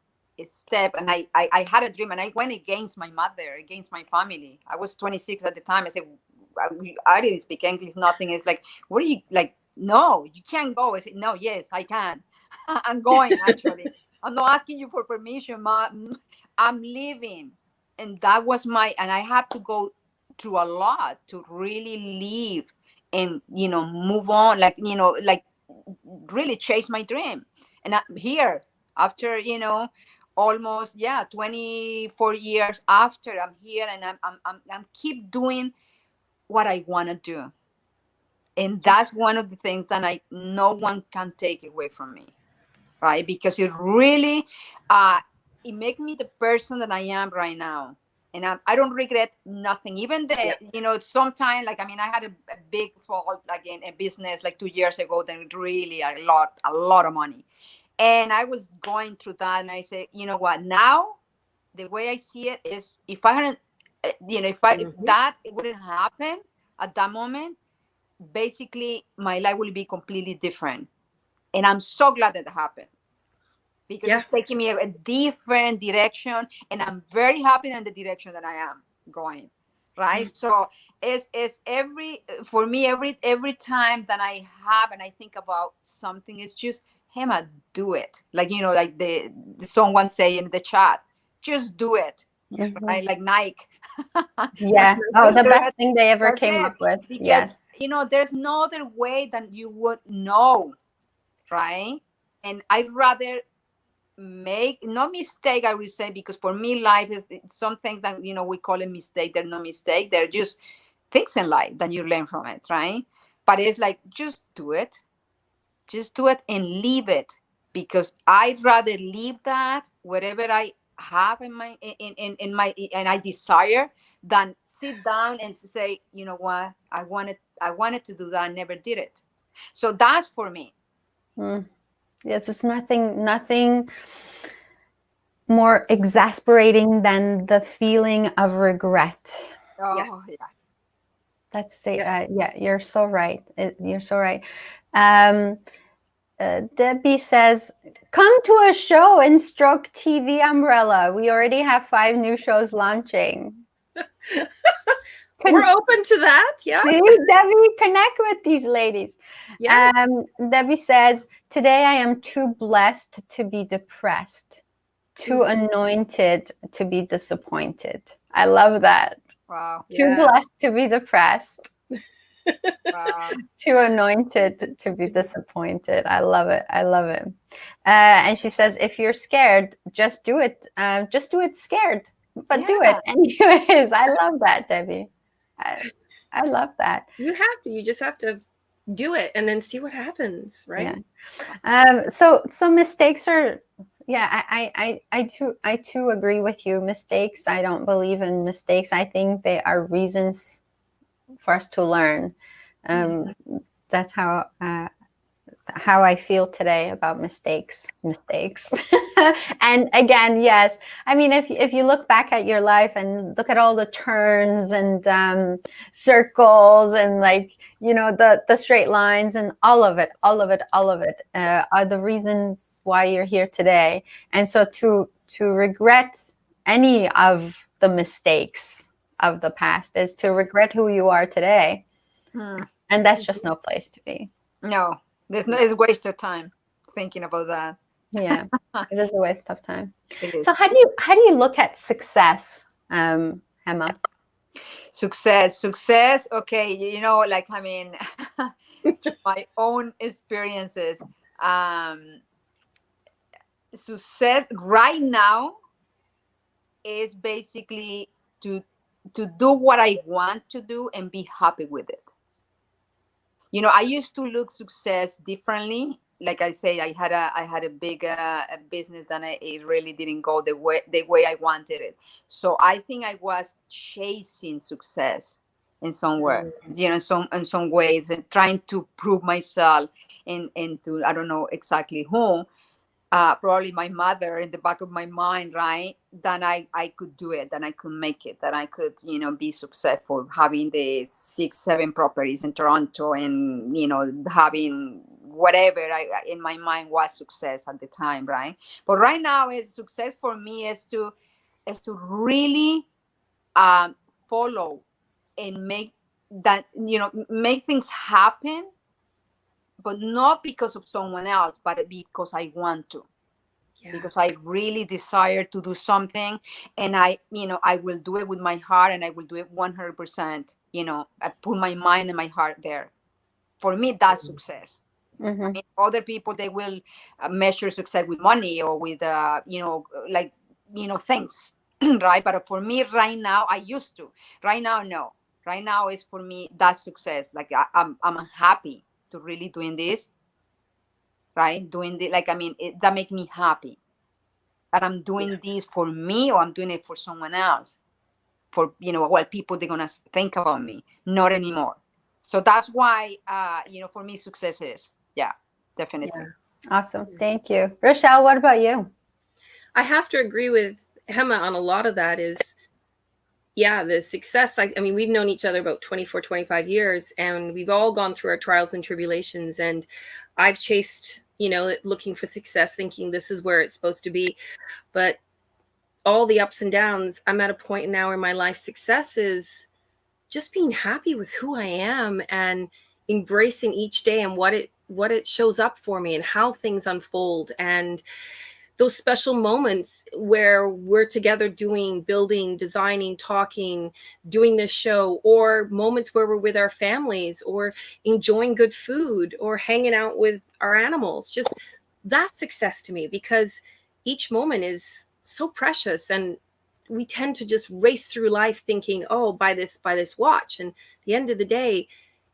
step and I had a dream and I went against my mother, against my family. I was 26 at the time. I said, I didn't speak English, nothing. It's like, what are you, like, no, you can't go. I said, no, yes, I can. I'm going, actually. I'm not asking you for permission, Mom. I'm leaving. And that was and I had to go through a lot to really leave and, move on, like, like really chase my dream. And I'm here after, almost, 24 years after. I'm here and I'm keep doing what I want to do. And that's one of the things that no one can take away from me, right? Because it really, it makes me the person that I am right now. And I don't regret nothing. Even sometimes, like, I mean, I had a big fall, like, in a business like 2 years ago, then really a lot of money. And I was going through that, and I said, you know what? Now, the way I see it is, if I hadn't, if that it wouldn't happen at that moment, basically my life will be completely different. And I'm so glad that happened, because it's taking me a different direction, and I'm very happy in the direction that I am going. Right. So it's for me, every time that I have and I think about something, it's just, Gemma, do it. Like, like the someone say in the chat, just do it. Right? Like Nike. Yeah. Oh, the best thing they ever came up with. Because, yes. There's no other way that you would know. Right. And I'd rather make no mistake, I would say, because for me, life is some things that, we call a mistake. They're no mistake. They're just things in life that you learn from it. Right. But it's like, just do it and leave it, because I'd rather leave that whatever I have in my and I desire, than sit down and say, you know what, I wanted to do that, I never did it. So that's for me. Yes, it's nothing more exasperating than the feeling of regret. Oh, yeah. That's the you're so right. You're so right. Debbie says, come to a show in Stroke TV umbrella. We already have 5 new shows launching. We're open to that. Yeah. See, Debbie, connect with these ladies. Yes. Debbie says, today I am too blessed to be depressed, too anointed to be disappointed. I love that. Wow. Too blessed to be depressed. Wow. Too anointed to be disappointed. I love it. I love it. And she says, if you're scared, just do it. Just do it scared, but do it anyways. I love that, Debbie. I love that. You just have to do it and then see what happens, right? Yeah. So mistakes are, I too agree with you. Mistakes, I don't believe in mistakes. I think they are reasons for us to learn. That's how I feel today about mistakes. And again, yes, I mean, if you look back at your life and look at all the turns and circles and, like, the straight lines and all of it are the reasons why you're here today. And so to regret any of the mistakes of the past is to regret who you are today. And that's just no place to be. No, it's a waste of time thinking about that. Yeah, it is a waste of time. It is. So how do you look at success, Gemma? Success. Okay, like, I mean, my own experiences. Success right now is basically to do what I want to do and be happy with it. I used to look success differently. Like I say, I had a big business, and it really didn't go the way I wanted it. So I think I was chasing success in somewhere, in some ways, and trying to prove myself and to, I don't know exactly who. Probably my mother in the back of my mind, right? That I could do it, that I could make it, that I could, be successful, having the 6-7 properties in Toronto, and, having whatever in my mind was success at the time, right? But right now, success for me is to really follow and make that, make things happen, but not because of someone else, but because I want to. Yeah. Because I really desire to do something, and I will do it with my heart, and I will do it 100%. I put my mind and my heart there. For me, that's success. I mean, other people, they will measure success with money or with, things, right? But for me right now, I used to. Right now, no. Right now is, for me, that's success. Like, I'm happy to really doing this. Right? Doing the, like, I mean, that makes me happy. But I'm doing this for me, or I'm doing it for someone else. For, what people they're gonna think about me. Not anymore. So that's why, for me, success is, definitely. Yeah. Awesome. Thank you. Raschell, what about you? I have to agree with Gemma on a lot of that. Is, the success. I mean, we've known each other about 24, 25 years, and we've all gone through our trials and tribulations. And I've chased, looking for success, thinking this is where it's supposed to be. But all the ups and downs, I'm at a point now in my life, success is just being happy with who I am and embracing each day and what it shows up for me and how things unfold. And those special moments where we're together building, designing, talking, doing this show, or moments where we're with our families or enjoying good food or hanging out with our animals. Just that's success to me, because each moment is so precious, and we tend to just race through life thinking, oh, buy this watch. And at the end of the day,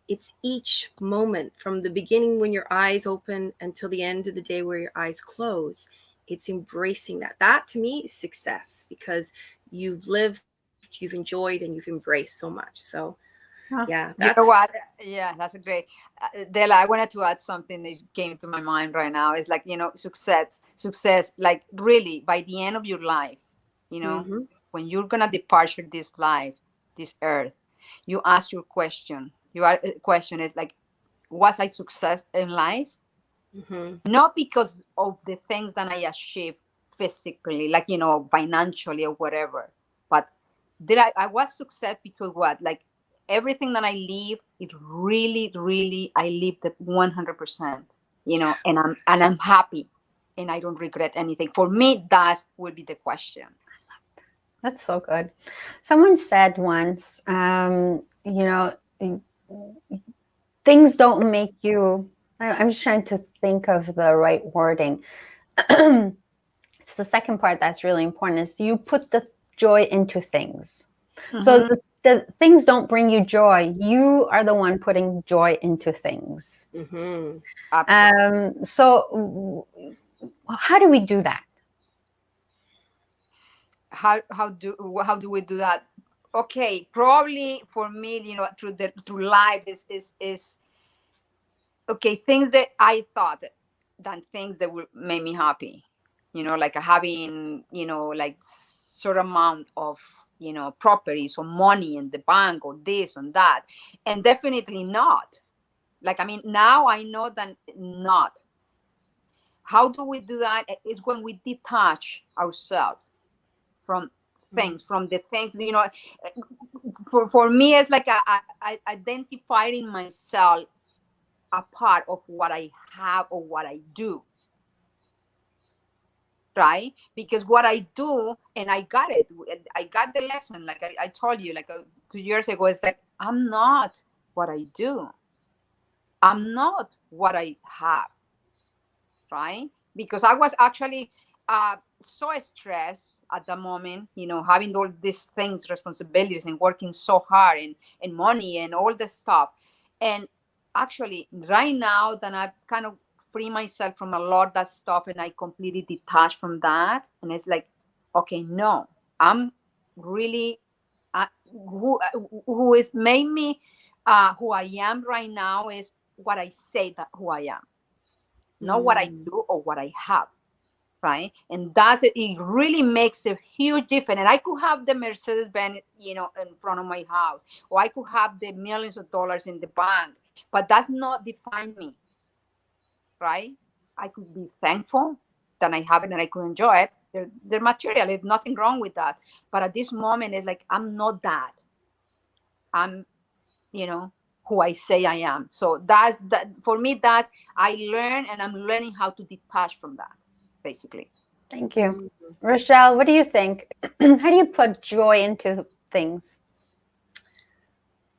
it's each moment from the beginning when your eyes open until the end of the day where your eyes close. It's embracing that. That to me is success, because you've lived, you've enjoyed, and you've embraced so much. So yeah, that's, you know what? Yeah, that's a great. Dela, I wanted to add something that came to my mind right now. It's like, success, like, really, by the end of your life, when you're gonna depart this life, this earth, you ask your question. Your question is like, was I success in life? Not because of the things that I achieved physically, like, financially or whatever, but did I was success because what? Like, everything that I live, it really, really, I lived it 100%, and I'm happy, and I don't regret anything. For me, that would be the question. That's so good. Someone said once, things don't make you, I'm just trying to think of the right wording. It's the second part that's really important, is you put the joy into things. So the things don't bring you joy. You are the one putting joy into things. So how do we do that? How do we do that? Okay, probably for me, through life is okay, things that I thought than things that would make me happy. Like having, like certain amount of, properties or money in the bank or this and that. And definitely not. Like, I mean, now I know that not. how do we do that? It's when we detach ourselves from things, from the things, you know. For me, it's like I identifying myself a part of what I have or what I do, right? Because what I do, and I got it, I got the lesson, like I told you, like 2 years ago, it's like, I'm not what I do. I'm not what I have, right? Because I was actually so stressed at the moment, you know, having all these things, responsibilities, and working so hard, and money and all the stuff. And actually, right now that I've kind of free myself from a lot of that stuff, and I completely detached from that, and it's like, okay, no, I'm really who is made me who I am right now is what I say that who I am, not what I do or what I have, right? And that's it. It really makes a huge difference. And I could have the Mercedes Benz, you know, in front of my house, or I could have the millions of dollars in the bank, but that's not define me, right? I could be thankful that I have it and I could enjoy it. They're material. There's nothing wrong with that. But at this moment, it's like, I'm not that. I'm, you know, who I say I am. So that's that for me. That's I learn, and I'm learning how to detach from that, basically. Thank you. Raschell, what do you think? How do you put joy into things?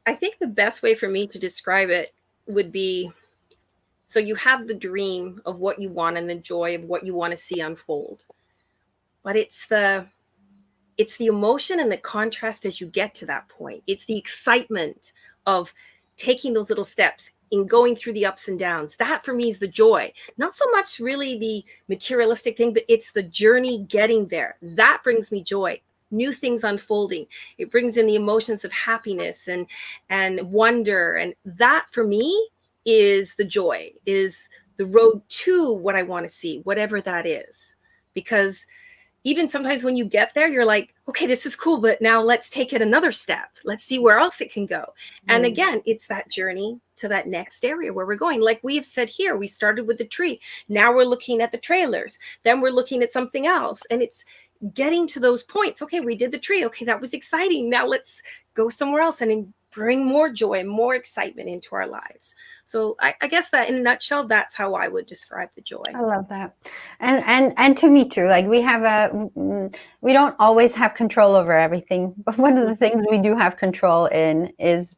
I think the best way for me to describe it would be, so you have the dream of what you want and the joy of what you want to see unfold. But it's the emotion and the contrast as you get to that point. It's the excitement of taking those little steps in going through the ups and downs. That for me is the joy. Not so much really the materialistic thing, but it's the journey getting there. That brings me joy. New things unfolding. It brings in the emotions of happiness and wonder. And that for me is the joy, is the road to what I want to see, whatever that is. Because even sometimes when you get there, you're like, okay, this is cool, but now let's take it another step. Let's see where else it can go. And again, it's that journey to that next area where we're going. Like we have said here, we started with the tree. Now we're looking at the trailers. Then we're looking at something else. And it's getting to those points. Okay, we did the tree. Okay, that was exciting. Now let's go somewhere else and bring more joy, more excitement into our lives. So I guess that in a nutshell, that's how I would describe the joy. I love that. And to me too, like we don't always have control over everything, but one of the things we do have control in is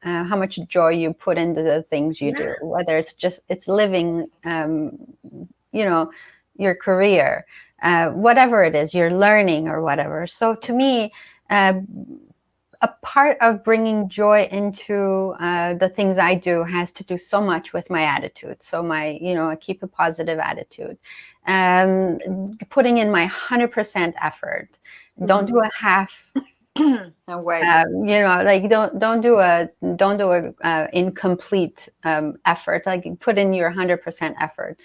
how much joy you put into the things you do, whether it's living, you know, your career, whatever it is, you're learning or whatever. So to me, a part of bringing joy into the things I do has to do so much with my attitude. So I keep a positive attitude, putting in my 100% effort. Don't do a half. No way. Like don't do a incomplete effort. Like put in your 100% effort.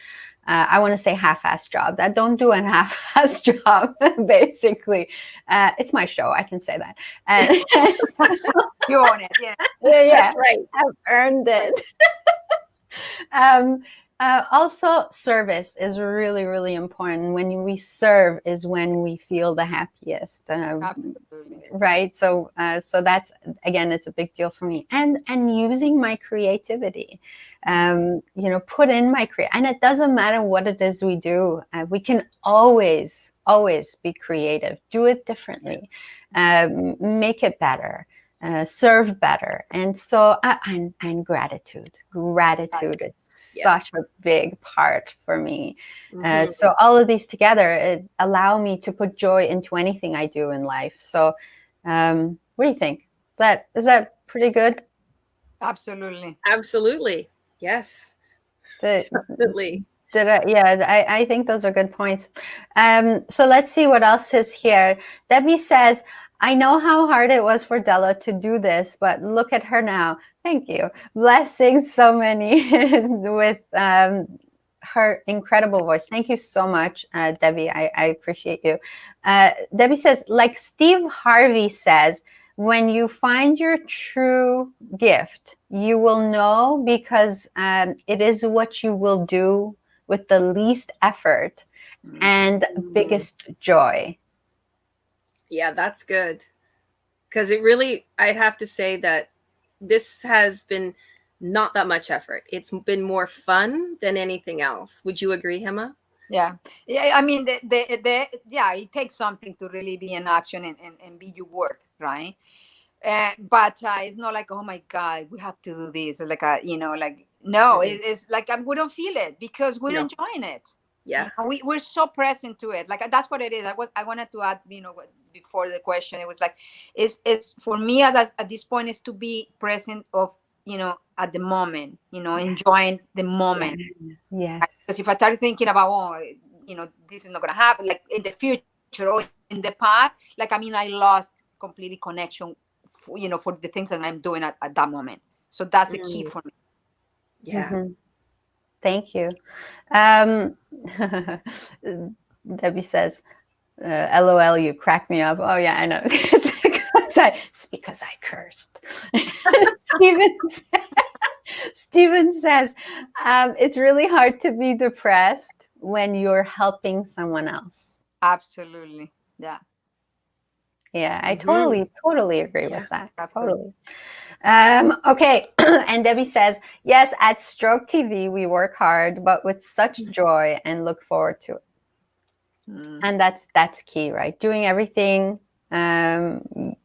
I want to say half-assed job. That don't do a half-assed job, basically. It's my show. I can say that. You own it. Yeah. Yeah. That's right. I've earned it. Also, service is really, really important. When we serve is when we feel the happiest. Absolutely. Right. So that's, again, it's a big deal for me. And using my creativity, put in my and it doesn't matter what it is we do. We can always be creative, do it differently, make it better. Serve better. And so and gratitude is such a big part for me. So all of these together, it allow me to put joy into anything I do in life. So what do you think? Is that pretty good? Absolutely. Yes, definitely. I think those are good points. So let's see what else is here. Debbie says, I know how hard it was for Dela to do this, but look at her now. Thank you. Blessings so many with her incredible voice. Thank you so much, Debbie. I appreciate you. Debbie says, like Steve Harvey says, when you find your true gift, you will know because it is what you will do with the least effort and biggest joy. Yeah, that's good. Because it really, I'd have to say that this has been not that much effort. It's been more fun than anything else. Would you agree, Gemma? Yeah, yeah. I mean, yeah, it takes something to really be in action and be your work, right? But it's not like, oh my God, we have to do this. Like like no, it's like we don't feel it because we're enjoying it. Yeah. We're so present to it. Like that's what it is. I wanted to add, before the question, it was like, it's for me at this point is to be present of, at the moment, enjoying the moment. Yeah. Because if I start thinking about, this is not gonna happen, like in the future or in the past, like I lost completely connection, for the things that I'm doing at that moment. So that's the key for me. Yeah. Mm-hmm. Thank you. Debbie says, LOL, you crack me up. Oh yeah, I know. It's because I cursed. Steven says, it's really hard to be depressed when you're helping someone else. Absolutely. Yeah. Yeah, I totally agree with that. Absolutely. Totally. Okay. And Debbie says, yes, at Stroke TV, we work hard, but with such joy and look forward to it. And that's key, right? Doing everything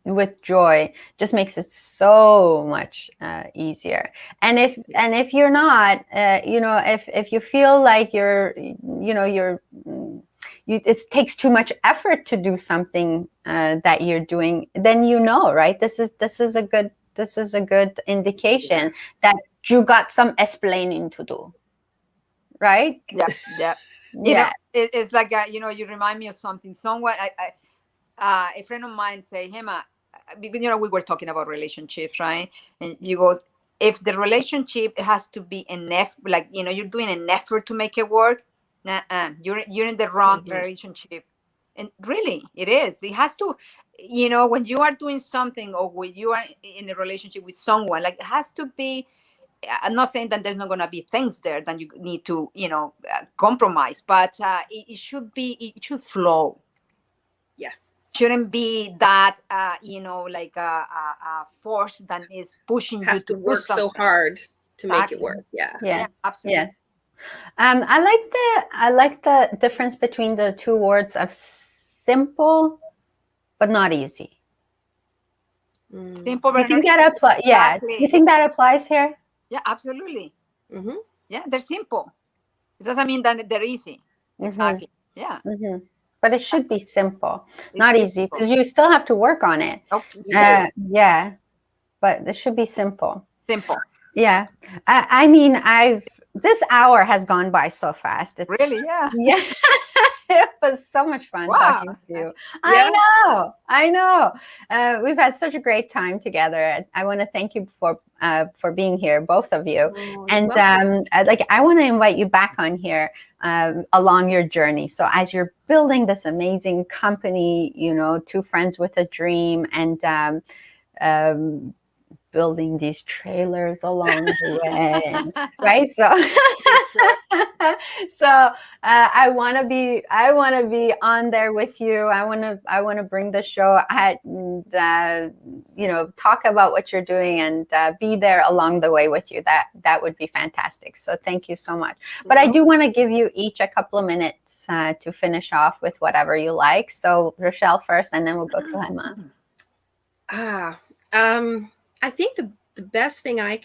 with joy just makes it so much easier. And if you're not, if you feel like it takes too much effort to do something that you're doing, then right? This is a good indication that you got some explaining to do, right? Yeah. It's like you remind me of something. Someone, a friend of mine say, Gemma, because we were talking about relationships, right? And you go, if the relationship has to be like you're doing an effort to make it work, you're in the wrong relationship. And really, it is. It has to, when you are doing something or when you are in a relationship with someone, like it has to be. I'm not saying that there's not going to be things there that you need to, compromise, but it should flow. Yes. Shouldn't be that, like a force that is pushing you to work so hard to make it work. Yeah, absolutely. Yes. I like the difference between the two words of simple, but not easy. Simple, but you think that applies? Yeah. You think that applies here? Yeah, absolutely. Yeah, they're simple. It doesn't mean that they're easy. Exactly. Yeah. But it should be simple, not easy, because you still have to work on it. Yeah, but it should be simple. Simple. Yeah. I mean, this hour has gone by so fast. It's really, yeah. Yeah. It was so much fun talking to you. Yeah. I know. We've had such a great time together. I want to thank you for being here, both of you. And I want to invite you back on here along your journey. So as you're building this amazing company, two friends with a dream, and building these trailers along the way, right? So I want to be on there with you. I want to bring the show at, talk about what you're doing and be there along the way with you. That would be fantastic. So thank you so much. But I do want to give you each a couple of minutes to finish off with whatever you like. So Raschell first, and then we'll go to Gemma. I think the best thing I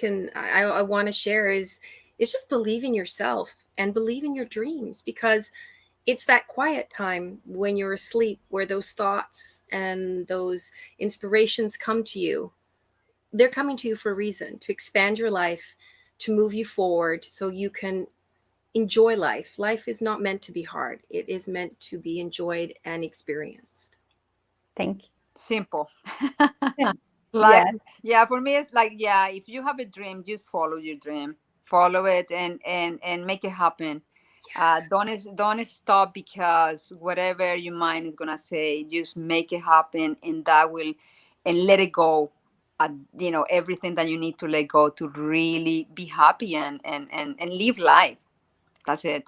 want to share is just believe in yourself and believe in your dreams, because it's that quiet time when you're asleep where those thoughts and those inspirations come to you. They're coming to you for a reason, to expand your life, to move you forward so you can enjoy life. Life is not meant to be hard. It is meant to be enjoyed and experienced. Thank you. Simple. Yeah. Yeah, for me it's like, if you have a dream, just follow your dream. Follow it and make it happen. Don't stop because whatever your mind is gonna say, just make it happen, and let it go. Everything that you need to let go to really be happy and live life. That's it.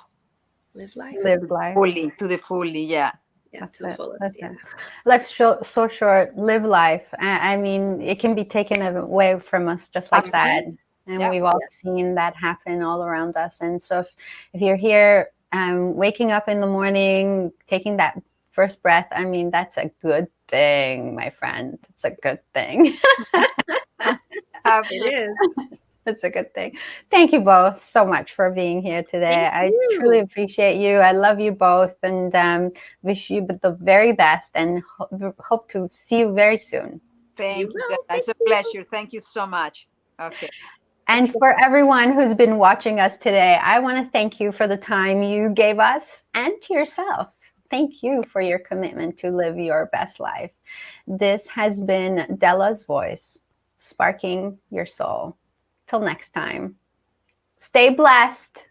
Live life. Live life. Fully, to the fully, yeah. Yeah, That's to the it. fullest. That's Yeah. it. Life's so short. Live life. I mean, it can be taken away from us just like that. And Yeah. we've all seen that happen all around us. And so if you're here waking up in the morning, taking that first breath, I mean, that's a good thing, my friend. It's a good thing. Absolutely. It is. That's a good thing. Thank you both so much for being here today. Thank you. I truly appreciate you. I love you both, and wish you the very best, and hope to see you very soon. Thank you. will. It's a pleasure. Thank you so much. Okay. And for everyone who's been watching us today, I want to thank you for the time you gave us and to yourself. Thank you for your commitment to live your best life. This has been Dela's Voice, sparking your soul. Till next time, stay blessed.